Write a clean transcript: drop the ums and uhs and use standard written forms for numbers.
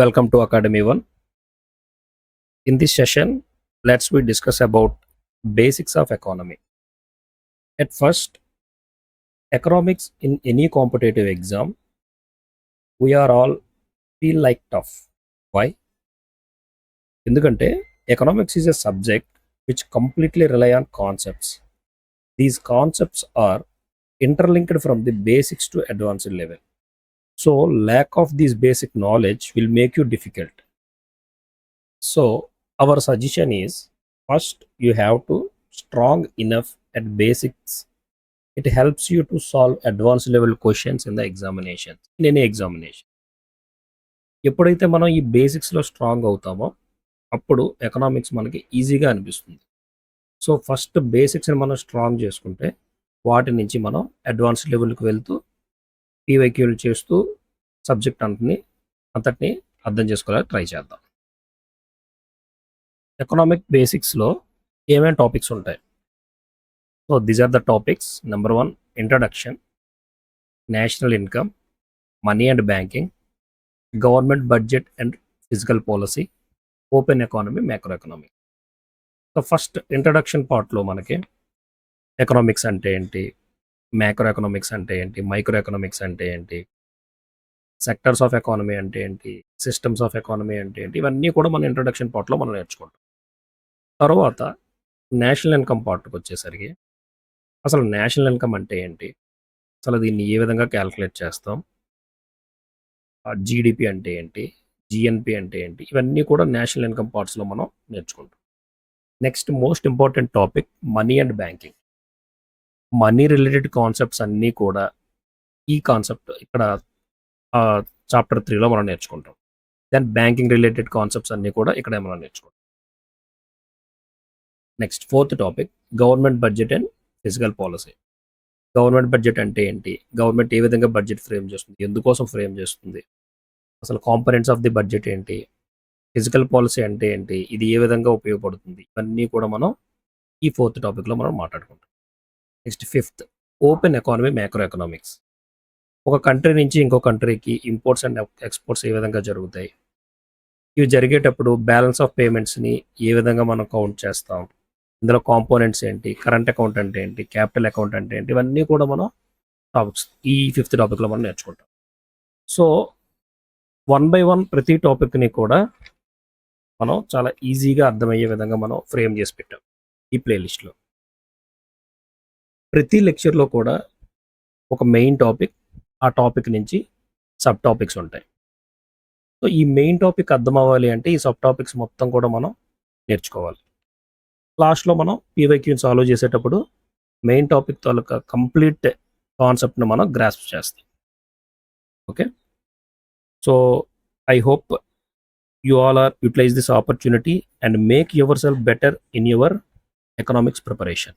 Welcome to Academy One. In this session, let's we discuss about basics of economy. At first, economics in any competitive exam, we are all feel like tough. Why? ఎందుకంటే economics is a subject which completely rely on concepts. These concepts are interlinked from the basics to advanced level. So lack of this basic knowledge will make you difficult. So our suggestion is first you have to strong enough at basics. It helps you to solve advanced level questions in the examinations, in any examination. ఎప్పుడైతే మనం ఈ బేసిక్స్లో strong అవుతామో అప్పుడు economics మనకి ఈజీగా అనిపిస్తుంది. So first బేసిక్స్ని మనం strong చేసుకుంటే వాటి నుంచి మనం అడ్వాన్స్ లెవెల్కి వెళ్తూ పీవైక్యూలు చేస్తూ సబ్జెక్ట్ అంతటిని అర్థం చేసుకోవడానికి ట్రై చేద్దాం. ఎకనామిక్ బేసిక్స్లో ఏమేమి టాపిక్స్ ఉంటాయి? So these are the topics. Number 1 introduction, national income, money and banking, government budget and physical policy, open economy, macro economy. So first introduction పార్ట్లో మనకి ఎకనామిక్స్ అంటే ఏంటి, మ్యాక్రో ఎకనామిక్స్ అంటే ఏంటి, మైక్రో ఎకనామిక్స్ అంటే ఏంటి, సెక్టర్స్ ఆఫ్ ఎకానమీ అంటే ఏంటి, సిస్టమ్స్ ఆఫ్ ఎకానమీ అంటే ఏంటి, ఇవన్నీ కూడా మన ఇంట్రడక్షన్ పార్ట్లో మనం నేర్చుకుంటాం. తర్వాత నేషనల్ ఇన్కమ్ పార్ట్కి వచ్చేసరికి అసలు నేషనల్ ఇన్కమ్ అంటే ఏంటి, అసలు దీన్ని ఏ విధంగా క్యాలిక్యులేట్ చేస్తాం, జీడిపి అంటే ఏంటి, జిఎన్పి అంటే ఏంటి, ఇవన్నీ కూడా నేషనల్ ఇన్కమ్ పార్ట్స్లో మనం నేర్చుకుంటాం. Next most important topic money and banking. Money related concepts అన్నీ కూడా ఈ కాన్సెప్ట్ ఇక్కడ చాప్టర్ 3లో మనం నేర్చుకుంటాం. దెన్ బ్యాంకింగ్ రిలేటెడ్ కాన్సెప్ట్స్ అన్నీ కూడా ఇక్కడే మనం నేర్చుకుంటాం. Next 4th topic government budget and physical policy. Government budget అంటే ఏంటి, గవర్నమెంట్ ఏ విధంగా బడ్జెట్ ఫ్రేమ్ చేస్తుంది, ఎందుకోసం ఫ్రేమ్ చేస్తుంది, అసలు కాంపనెంట్స్ ఆఫ్ ది బడ్జెట్ ఏంటి, ఫిజికల్ పాలసీ అంటే ఏంటి, ఇది ఏ విధంగా ఉపయోగపడుతుంది, ఇవన్నీ కూడా మనం ఈ 4th టాపిక్లో మనం మాట్లాడుకుంటాం. Next 5th open economy, macro economics. ఒక కంట్రీ నుంచి ఇంకో కంట్రీకి ఇంపోర్ట్స్ అండ్ ఎక్స్పోర్ట్స్ ఏ విధంగా జరుగుతాయి, ఇవి జరిగేటప్పుడు బ్యాలెన్స్ ఆఫ్ పేమెంట్స్ని ఏ విధంగా మనం కౌంట్ చేస్తాం, ఇందులో కాంపోనెంట్స్ ఏంటి, కరెంట్ అకౌంట్ అంటే ఏంటి, క్యాపిటల్ అకౌంట్ అంటే ఏంటి, ఇవన్నీ కూడా మనం టాపిక్స్ ఈ 5th టాపిక్లో మనం నేర్చుకుంటాం. సో 1 by 1 ప్రతి టాపిక్ని కూడా మనం చాలా ఈజీగా అర్థమయ్యే విధంగా మనం ఫ్రేమ్ చేసి పెట్టాం ఈ ప్లేలిస్ట్లో. ప్రతి లెక్చర్లో కూడా ఒక మెయిన్ టాపిక్, ఆ టాపిక్ నుంచి సబ్ టాపిక్స్ ఉంటాయి. సో ఈ మెయిన్ టాపిక్ అర్థం అవ్వాలి అంటే ఈ సబ్ టాపిక్స్ మొత్తం కూడా మనం నేర్చుకోవాలి. లాస్ట్లో మనం పీవైక్యూని సాల్వ్ చేసేటప్పుడు మెయిన్ టాపిక్ తాలూకా కంప్లీట్ కాన్సెప్ట్ని మనం గ్రాస్ప్ చేస్తాం. Okay, so I hope you all are utilize this opportunity and make yourself better in your economics preparation.